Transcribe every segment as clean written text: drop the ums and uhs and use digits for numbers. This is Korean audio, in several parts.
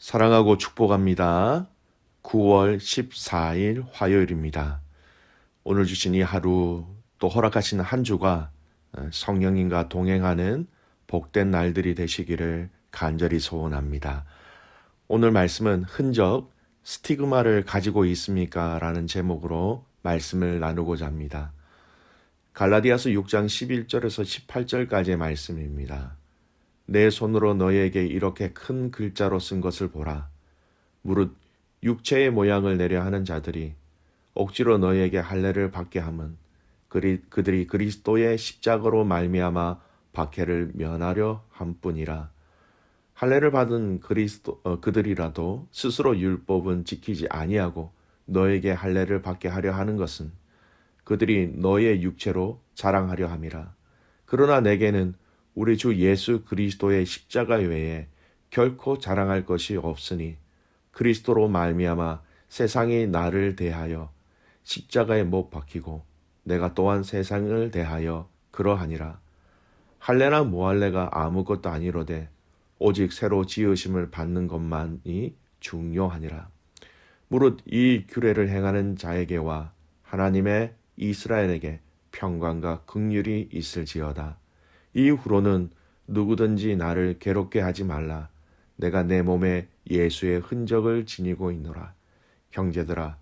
사랑하고 축복합니다. 9월 14일 화요일입니다. 오늘 주신 이 하루 또 허락하신 한 주가 성령님과 동행하는 복된 날들이 되시기를 간절히 소원합니다. 오늘 말씀은 흔적, 스티그마를 가지고 있습니까? 라는 제목으로 말씀을 나누고자 합니다. 갈라디아서 6장 11절에서 18절까지의 말씀입니다. 내 손으로 너에게 이렇게 큰 글자로 쓴 것을 보라. 무릇 육체의 모양을 내려 하는 자들이 억지로 너에게 할례를 받게 함은 그들이 그리스도의 십자가로 말미암아 박해를 면하려 함뿐이라. 할례를 받은 그들이라도 스스로 율법은 지키지 아니하고 너에게 할례를 받게 하려 하는 것은 그들이 너의 육체로 자랑하려 함이라. 그러나 내게는 우리 주 예수 그리스도의 십자가 외에 결코 자랑할 것이 없으니 그리스도로 말미암아 세상이 나를 대하여 십자가에 못 박히고 내가 또한 세상을 대하여 그러하니라. 할례나 무할례가 아무것도 아니로되 오직 새로 지으심을 받는 것만이 중요하니라. 무릇 이 규례를 행하는 자에게와 하나님의 이스라엘에게 평강과 긍휼이 있을지어다. 이후로는 누구든지 나를 괴롭게 하지 말라. 내가 내 몸에 예수의 흔적을 지니고 있노라. 형제들아,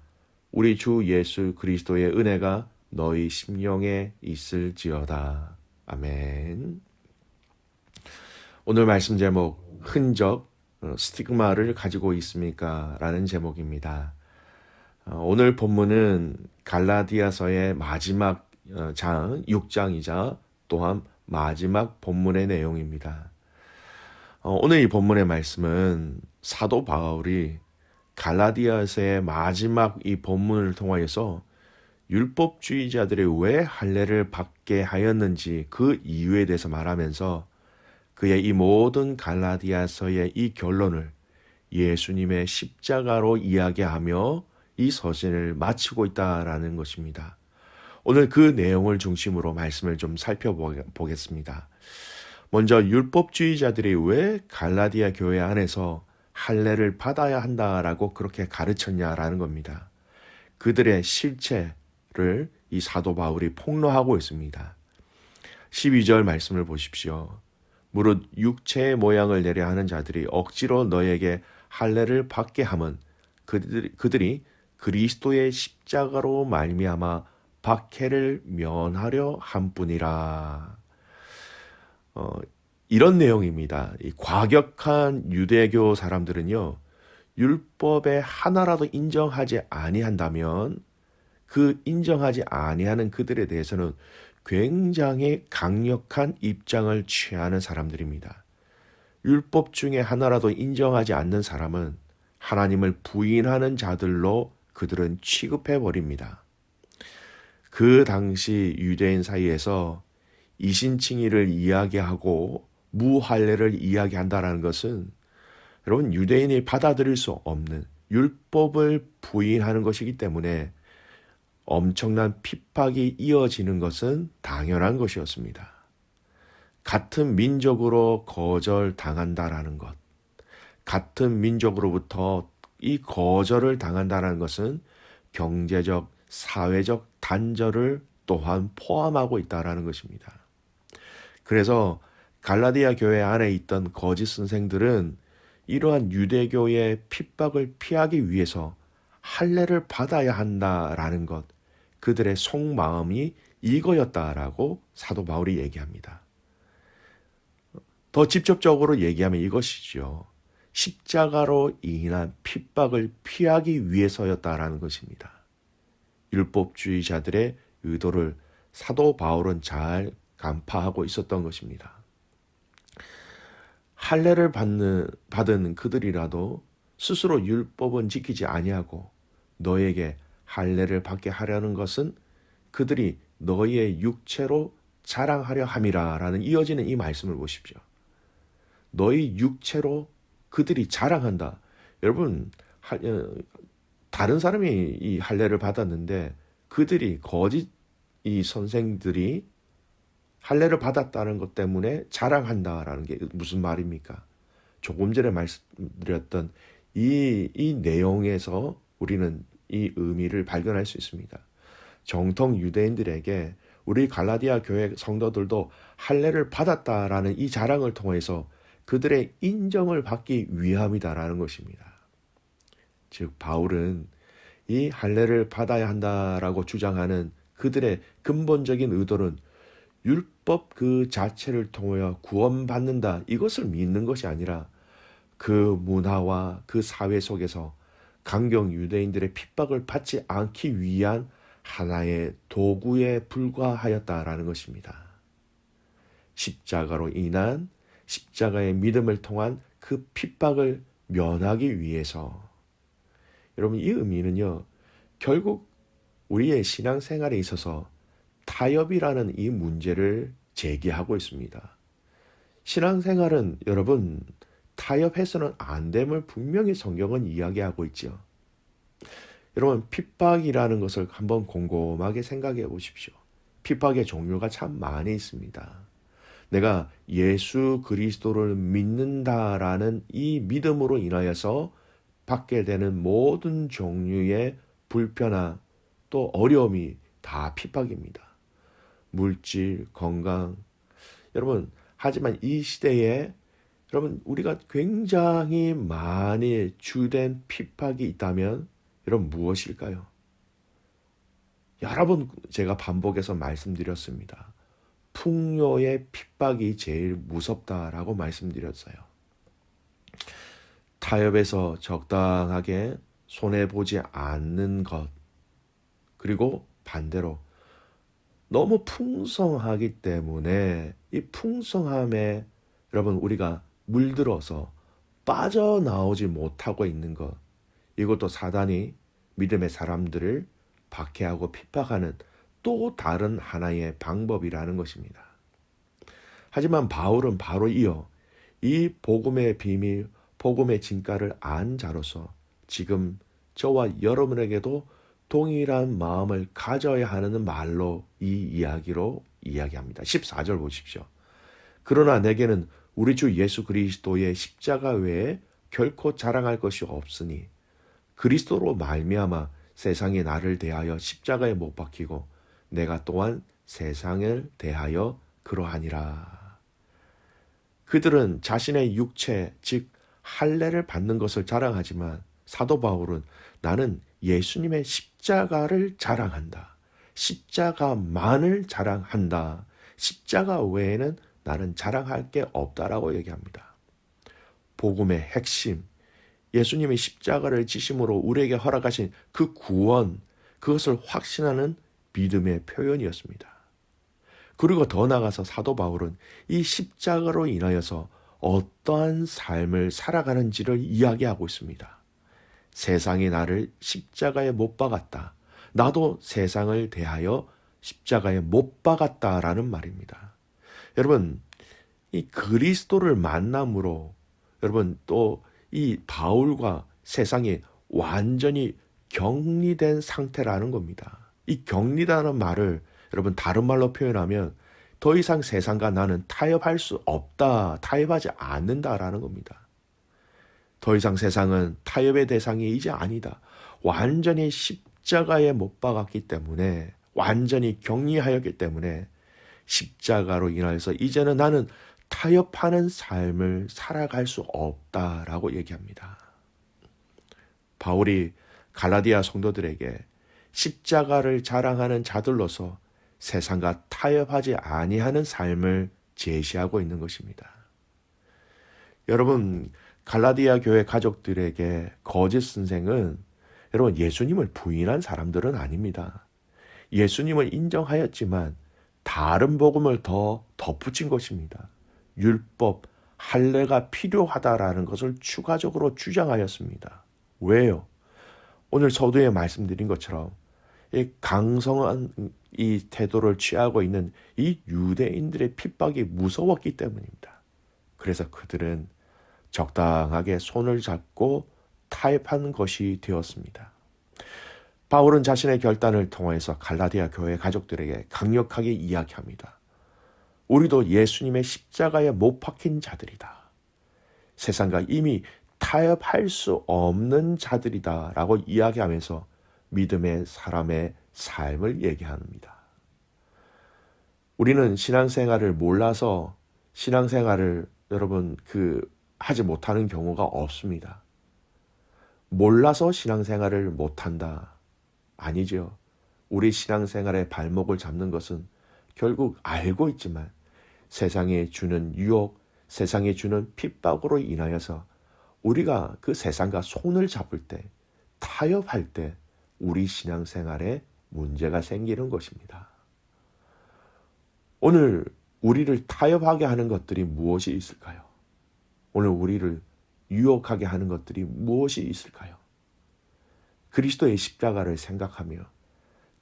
우리 주 예수 그리스도의 은혜가 너희 심령에 있을지어다. 아멘. 오늘 말씀 제목, 흔적, 스티그마를 가지고 있습니까? 라는 제목입니다. 오늘 본문은 갈라디아서의 마지막 장, 6장이자 또한 마지막 본문의 내용입니다. 오늘 이 본문의 말씀은 사도 바울이 갈라디아서의 마지막 이 본문을 통하여서 율법주의자들이 왜 할례를 받게 하였는지 그 이유에 대해서 말하면서 그의 이 모든 갈라디아서의 이 결론을 예수님의 십자가로 이야기하며 이 서신을 마치고 있다라는 것입니다. 오늘 그 내용을 중심으로 말씀을 좀 살펴보겠습니다. 먼저 율법주의자들이 왜 갈라디아 교회 안에서 할례를 받아야 한다라고 그렇게 가르쳤냐라는 겁니다. 그들의 실체를 이 사도 바울이 폭로하고 있습니다. 12절 말씀을 보십시오. 무릇 육체의 모양을 내려 하는 자들이 억지로 너에게 할례를 받게 함은 그들이 그리스도의 십자가로 말미암아 박해를 면하려 함뿐이라. 이런 내용입니다. 이 과격한 유대교 사람들은요, 율법의 하나라도 인정하지 아니한다면 그 인정하지 아니하는 그들에 대해서는 굉장히 강력한 입장을 취하는 사람들입니다. 율법 중에 하나라도 인정하지 않는 사람은 하나님을 부인하는 자들로 그들은 취급해 버립니다. 그 당시 유대인 사이에서 이신칭의를 이야기하고 무할례를 이야기한다는 것은 여러분 유대인이 받아들일 수 없는 율법을 부인하는 것이기 때문에 엄청난 핍박이 이어지는 것은 당연한 것이었습니다. 같은 민족으로 거절당한다라는 것, 같은 민족으로부터 이 거절을 당한다는 것은 경제적, 사회적 단절을 또한 포함하고 있다는 것입니다. 그래서 갈라디아 교회 안에 있던 거짓 선생들은 이러한 유대교의 핍박을 피하기 위해서 할례를 받아야 한다라는 것, 그들의 속마음이 이거였다라고 사도 바울이 얘기합니다. 더 직접적으로 얘기하면 이것이죠. 십자가로 인한 핍박을 피하기 위해서였다라는 것입니다. 율법주의자들의 의도를 사도 바울은 잘 간파하고 있었던 것입니다. 할례를 받은 그들이라도 스스로 율법은 지키지 아니하고 너에게 할례를 받게 하려는 것은 그들이 너의 육체로 자랑하려 함이라라는 이어지는 이 말씀을 보십시오. 너의 육체로 그들이 자랑한다. 여러분, 다른 사람이 이 할례를 받았는데 그들이 거짓 이 선생들이 할례를 받았다는 것 때문에 자랑한다라는 게 무슨 말입니까? 조금 전에 말씀드렸던 이 내용에서 우리는 이 의미를 발견할 수 있습니다. 정통 유대인들에게 우리 갈라디아 교회 성도들도 할례를 받았다라는 이 자랑을 통해서 그들의 인정을 받기 위함이다라는 것입니다. 즉 바울은 이 할례를 받아야 한다라고 주장하는 그들의 근본적인 의도는 율법 그 자체를 통하여 구원받는다 이것을 믿는 것이 아니라 그 문화와 그 사회 속에서 강경 유대인들의 핍박을 받지 않기 위한 하나의 도구에 불과하였다라는 것입니다. 십자가로 인한 십자가의 믿음을 통한 그 핍박을 면하기 위해서 여러분 이 의미는요 결국 우리의 신앙생활에 있어서 타협이라는 이 문제를 제기하고 있습니다. 신앙생활은 여러분 타협해서는 안 됨을 분명히 성경은 이야기하고 있죠. 여러분 핍박이라는 것을 한번 곰곰하게 생각해 보십시오. 핍박의 종류가 참 많이 있습니다. 내가 예수 그리스도를 믿는다라는 이 믿음으로 인하여서 받게 되는 모든 종류의 불편함 또 어려움이 다 핍박입니다. 물질, 건강. 여러분 하지만 이 시대에 여러분 우리가 굉장히 많이 주된 핍박이 있다면 여러분 무엇일까요? 여러 번 제가 반복해서 말씀드렸습니다. 풍요의 핍박이 제일 무섭다라고 말씀드렸어요. 타협에서 적당하게 손해보지 않는 것 그리고 반대로 너무 풍성하기 때문에 이 풍성함에 여러분 우리가 물들어서 빠져나오지 못하고 있는 것 이것도 사단이 믿음의 사람들을 박해하고 핍박하는 또 다른 하나의 방법이라는 것입니다. 하지만 바울은 바로 이어 이 복음의 비밀, 복음의 진가를 안 자로서 지금 저와 여러분에게도 동일한 마음을 가져야 하는 말로 이 이야기로 이야기합니다. 14절 보십시오. 그러나 내게는 우리 주 예수 그리스도의 십자가 외에 결코 자랑할 것이 없으니 그리스도로 말미암아 세상이 나를 대하여 십자가에 못 박히고 내가 또한 세상을 대하여 그러하니라. 그들은 자신의 육체 즉 할례를 받는 것을 자랑하지만 사도 바울은 나는 예수님의 십자가를 자랑한다. 십자가만을 자랑한다. 십자가 외에는 나는 자랑할 게 없다라고 얘기합니다. 복음의 핵심, 예수님의 십자가를 지심으로 우리에게 허락하신 그 구원, 그것을 확신하는 믿음의 표현이었습니다. 그리고 더 나아가서 사도 바울은 이 십자가로 인하여서 어떠한 삶을 살아가는지를 이야기하고 있습니다. 세상이 나를 십자가에 못 박았다. 나도 세상을 대하여 십자가에 못 박았다라는 말입니다. 여러분, 이 그리스도를 만남으로 여러분 또 이 바울과 세상이 완전히 격리된 상태라는 겁니다. 이 격리다는 말을 여러분 다른 말로 표현하면 더 이상 세상과 나는 타협할 수 없다, 타협하지 않는다라는 겁니다. 더 이상 세상은 타협의 대상이 이제 아니다. 완전히 십자가에 못 박았기 때문에 완전히 격리하였기 때문에 십자가로 인하여서 이제는 나는 타협하는 삶을 살아갈 수 없다라고 얘기합니다. 바울이 갈라디아 성도들에게 십자가를 자랑하는 자들로서 세상과 타협하지 아니하는 삶을 제시하고 있는 것입니다. 여러분, 갈라디아 교회 가족들에게 거짓 선생은 여러분 예수님을 부인한 사람들은 아닙니다. 예수님을 인정하였지만 다른 복음을 더 덧붙인 것입니다. 율법, 할례가 필요하다라는 것을 추가적으로 주장하였습니다. 왜요? 오늘 서두에 말씀드린 것처럼 이 강성한 이 태도를 취하고 있는 이 유대인들의 핍박이 무서웠기 때문입니다. 그래서 그들은 적당하게 손을 잡고 타협한 것이 되었습니다. 바울은 자신의 결단을 통해서 갈라디아 교회 가족들에게 강력하게 이야기합니다. 우리도 예수님의 십자가에 못 박힌 자들이다. 세상과 이미 타협할 수 없는 자들이다라고 이야기하면서 믿음의 사람의 삶을 얘기합니다. 우리는 신앙생활을 몰라서 신앙생활을 여러분 하지 못하는 경우가 없습니다. 몰라서 신앙생활을 못한다. 아니죠. 우리 신앙생활의 발목을 잡는 것은 결국 알고 있지만 세상에 주는 유혹, 세상에 주는 핍박으로 인하여서 우리가 그 세상과 손을 잡을 때, 타협할 때 우리 신앙생활에 문제가 생기는 것입니다. 오늘 우리를 타협하게 하는 것들이 무엇이 있을까요? 오늘 우리를 유혹하게 하는 것들이 무엇이 있을까요? 그리스도의 십자가를 생각하며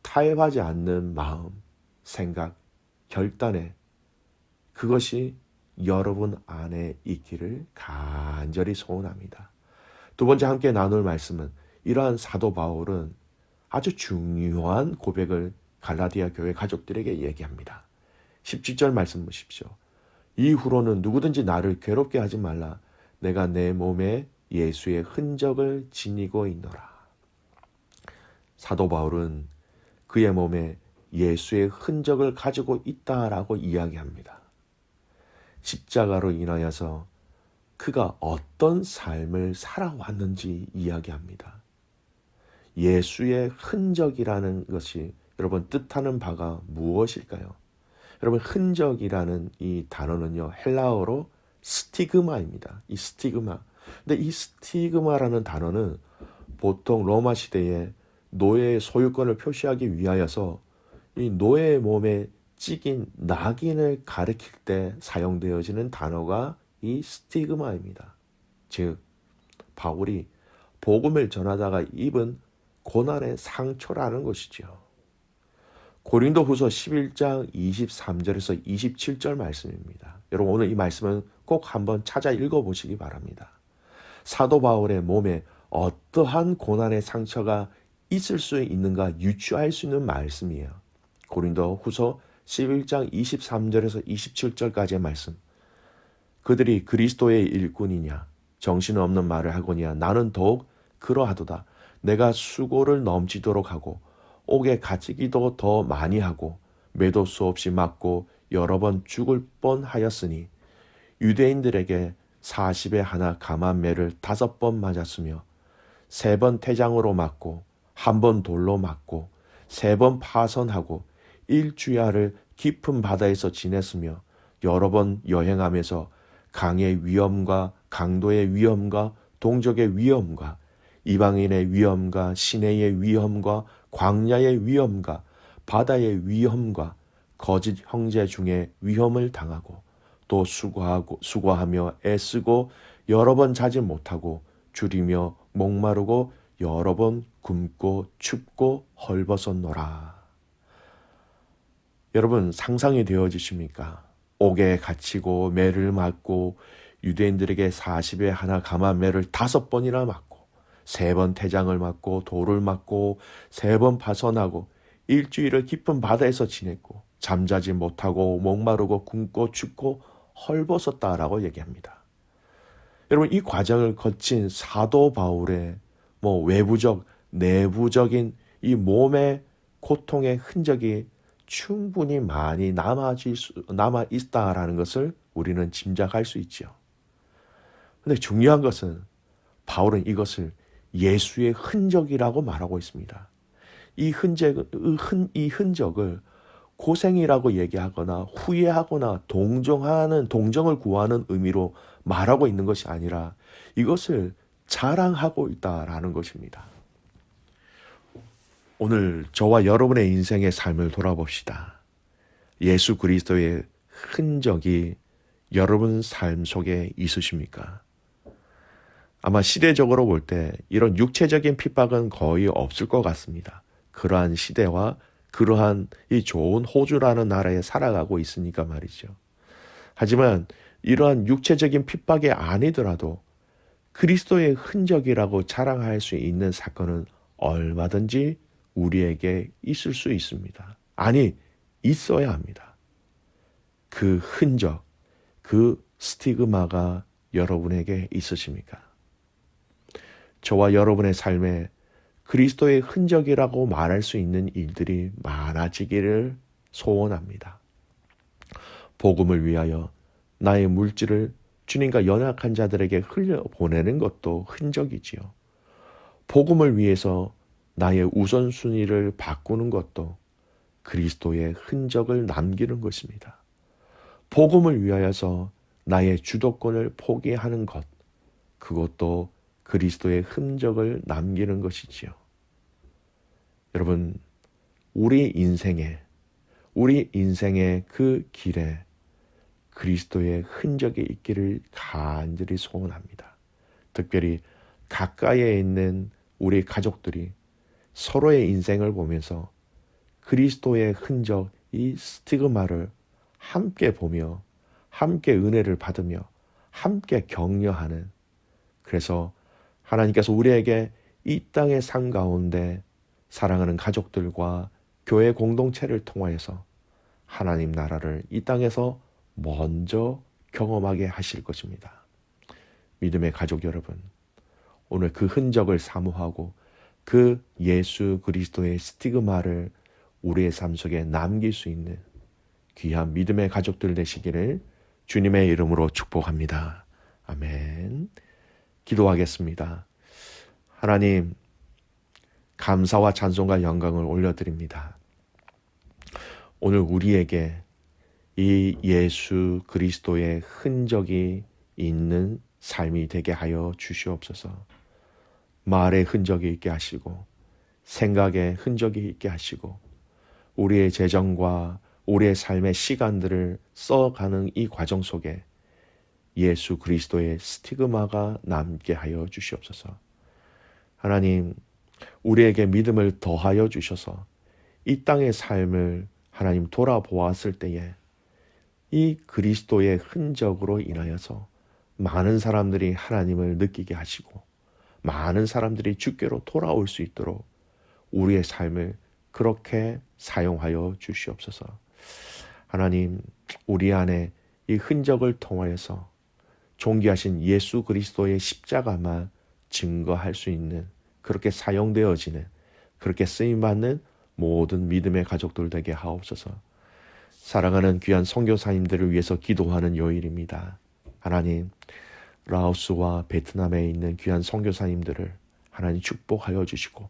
타협하지 않는 마음, 생각, 결단에 그것이 여러분 안에 있기를 간절히 소원합니다. 두 번째 함께 나눌 말씀은 이러한 사도 바울은 아주 중요한 고백을 갈라디아 교회 가족들에게 얘기합니다. 17절 말씀 보십시오. 이후로는 누구든지 나를 괴롭게 하지 말라. 내가 내 몸에 예수의 흔적을 지니고 있노라. 사도 바울은 그의 몸에 예수의 흔적을 가지고 있다라고 이야기합니다. 십자가로 인하여서 그가 어떤 삶을 살아왔는지 이야기합니다. 예수의 흔적이라는 것이 여러분 뜻하는 바가 무엇일까요? 여러분 흔적이라는 이 단어는요 헬라어로 스티그마입니다. 이 스티그마. 근데 이 스티그마라는 단어는 보통 로마 시대에 노예의 소유권을 표시하기 위하여서 이 노예의 몸에 찍인 낙인을 가리킬 때 사용되어지는 단어가 이 스티그마입니다. 즉 바울이 복음을 전하다가 입은 고난의 상처라는 것이죠. 고린도후서 11장 23절에서 27절 말씀입니다. 여러분 오늘 이 말씀은 꼭 한번 찾아 읽어보시기 바랍니다. 사도 바울의 몸에 어떠한 고난의 상처가 있을 수 있는가 유추할 수 있는 말씀이에요. 고린도후서 11장 23절에서 27절까지의 말씀. 그들이 그리스도의 일꾼이냐 정신없는 말을 하거니와 나는 더욱 그러하도다. 내가 수고를 넘치도록 하고 옥에 갇히기도 더 많이 하고 매도 수없이 맞고 여러 번 죽을 뻔하였으니 유대인들에게 40에 하나 감한 매를 5번 맞았으며 3번 태장으로 맞고 1번 돌로 맞고 3번 파선하고 일주야를 깊은 바다에서 지냈으며 여러 번 여행하면서 강의 위험과 강도의 위험과 동족의 위험과 이방인의 위험과 시내의 위험과 광야의 위험과 바다의 위험과 거짓 형제 중에 위험을 당하고 또 수고하며 애쓰고 여러 번 자지 못하고 줄이며 목마르고 여러 번 굶고 춥고 헐벗었노라. 여러분 상상이 되어지십니까? 옥에 갇히고 매를 맞고 유대인들에게 40에 하나 감한 매를 5번이나 맞고 3번 태장을 맞고 돌을 맞고 3번 파선하고 일주일을 깊은 바다에서 지냈고 잠자지 못하고 목마르고 굶고 춥고 헐벗었다라고 얘기합니다. 여러분 이 과정을 거친 사도 바울의 외부적 내부적인 이 몸의 고통의 흔적이 충분히 많이 남아 있다라는 것을 우리는 짐작할 수 있죠. 그런데 중요한 것은 바울은 이것을 예수의 흔적이라고 말하고 있습니다. 이 흔적을 고생이라고 얘기하거나 후회하거나 동정을 구하는 의미로 말하고 있는 것이 아니라 이것을 자랑하고 있다라는 것입니다. 오늘 저와 여러분의 인생의 삶을 돌아봅시다. 예수 그리스도의 흔적이 여러분 삶 속에 있으십니까? 아마 시대적으로 볼 때 이런 육체적인 핍박은 거의 없을 것 같습니다. 그러한 시대와 그러한 이 좋은 호주라는 나라에 살아가고 있으니까 말이죠. 하지만 이러한 육체적인 핍박이 아니더라도 그리스도의 흔적이라고 자랑할 수 있는 사건은 얼마든지 우리에게 있을 수 있습니다. 아니, 있어야 합니다. 그 흔적, 그 스티그마가 여러분에게 있으십니까? 저와 여러분의 삶에 그리스도의 흔적이라고 말할 수 있는 일들이 많아지기를 소원합니다. 복음을 위하여 나의 물질을 주님과 연약한 자들에게 흘려보내는 것도 흔적이지요. 복음을 위해서 나의 우선순위를 바꾸는 것도 그리스도의 흔적을 남기는 것입니다. 복음을 위하여서 나의 주도권을 포기하는 것, 그것도 그리스도의 흔적을 남기는 것이지요. 여러분, 우리 인생의 그 길에 그리스도의 흔적이 있기를 간절히 소원합니다. 특별히 가까이에 있는 우리 가족들이 서로의 인생을 보면서 그리스도의 흔적, 이 스티그마를 함께 보며 함께 은혜를 받으며 함께 격려하는, 그래서 하나님께서 우리에게 이 땅의 삶 가운데 사랑하는 가족들과 교회 공동체를 통하여서 하나님 나라를 이 땅에서 먼저 경험하게 하실 것입니다. 믿음의 가족 여러분, 오늘 그 흔적을 사모하고 그 예수 그리스도의 스티그마를 우리의 삶 속에 남길 수 있는 귀한 믿음의 가족들 되시기를 주님의 이름으로 축복합니다. 아멘. 기도하겠습니다. 하나님, 감사와 찬송과 영광을 올려드립니다. 오늘 우리에게 이 예수 그리스도의 흔적이 있는 삶이 되게 하여 주시옵소서. 말의 흔적이 있게 하시고 생각의 흔적이 있게 하시고 우리의 재정과 우리의 삶의 시간들을 써가는 이 과정 속에 예수 그리스도의 스티그마가 남게 하여 주시옵소서. 하나님, 우리에게 믿음을 더하여 주셔서 이 땅의 삶을 하나님 돌아보았을 때에 이 그리스도의 흔적으로 인하여서 많은 사람들이 하나님을 느끼게 하시고 많은 사람들이 주께로 돌아올 수 있도록 우리의 삶을 그렇게 사용하여 주시옵소서. 하나님, 우리 안에 이 흔적을 통하여서 존귀하신 예수 그리스도의 십자가만 증거할 수 있는, 그렇게 사용되어지는, 그렇게 쓰임받는 모든 믿음의 가족들 되게 하옵소서. 사랑하는 귀한 선교사님들을 위해서 기도하는 요일입니다. 하나님, 라오스와 베트남에 있는 귀한 선교사님들을 하나님 축복하여 주시고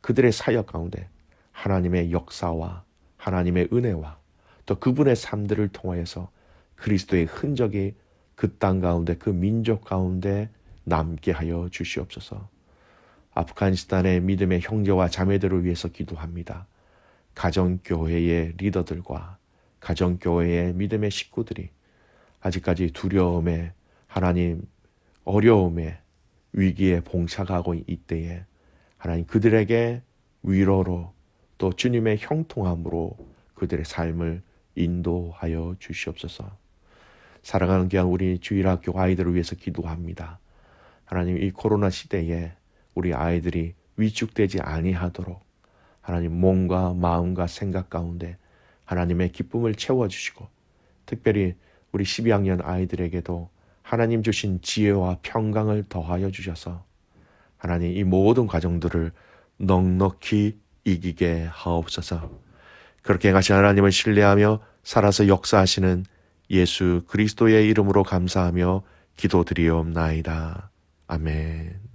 그들의 사역 가운데 하나님의 역사와 하나님의 은혜와 또 그분의 삶들을 통하여서 그리스도의 흔적이 그 땅 가운데, 그 민족 가운데 남게 하여 주시옵소서. 아프가니스탄의 믿음의 형제와 자매들을 위해서 기도합니다. 가정교회의 리더들과 가정교회의 믿음의 식구들이 아직까지 두려움에, 하나님 어려움에, 위기에 봉착하고 이때에 하나님 그들에게 위로로 또 주님의 형통함으로 그들의 삶을 인도하여 주시옵소서. 사랑하는 귀한 우리 주일학교 아이들을 위해서 기도합니다. 하나님, 이 코로나 시대에 우리 아이들이 위축되지 아니하도록 하나님 몸과 마음과 생각 가운데 하나님의 기쁨을 채워주시고 특별히 우리 12학년 아이들에게도 하나님 주신 지혜와 평강을 더하여 주셔서 하나님 이 모든 과정들을 넉넉히 이기게 하옵소서. 그렇게 행하신 하나님을 신뢰하며 살아서 역사하시는 예수 그리스도의 이름으로 감사하며 기도드리옵나이다. 아멘.